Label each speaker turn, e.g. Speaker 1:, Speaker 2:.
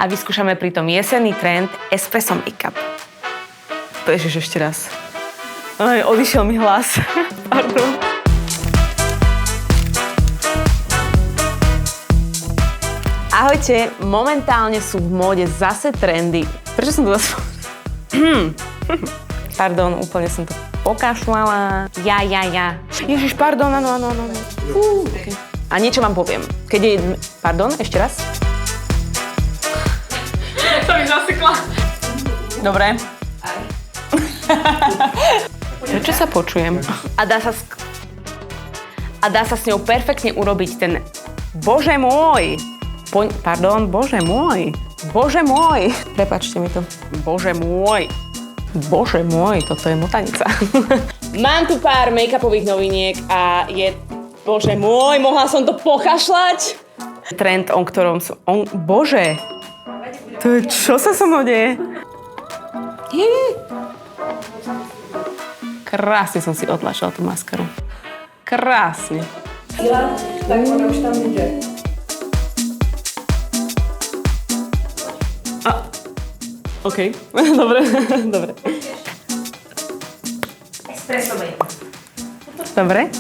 Speaker 1: a vyskúšame pritom jesenný trend espresso make-up. Ježiš, ešte raz. Aj, odišiel mi hlas. Pardon. Ahojte, momentálne sú v móde zase trendy. Prečo som to zase... Pardon, úplne som to pokašľala. Ja. Ježiš, pardon, áno. Okay. A niečo vám poviem. Keď je... Pardon, ešte raz.
Speaker 2: To mi zasekla.
Speaker 1: Dobre. Prečo sa počujem? A dá sa s ňou perfektne urobiť ten... Bože môj! Bože môj! Prepáčte mi to. Bože môj, toto je motanica. Mám tu pár make-upových noviniek a je... Bože môj, mohla som to pokašľať? Trend, o ktorom som... Bože! To je, čo sa so mnou deje? Krásne som si otlačila tú maskaru. Krásne.
Speaker 3: Tak ona už tam ide.
Speaker 1: OK. Dobre.
Speaker 2: Espresso make-up.
Speaker 1: Dobre.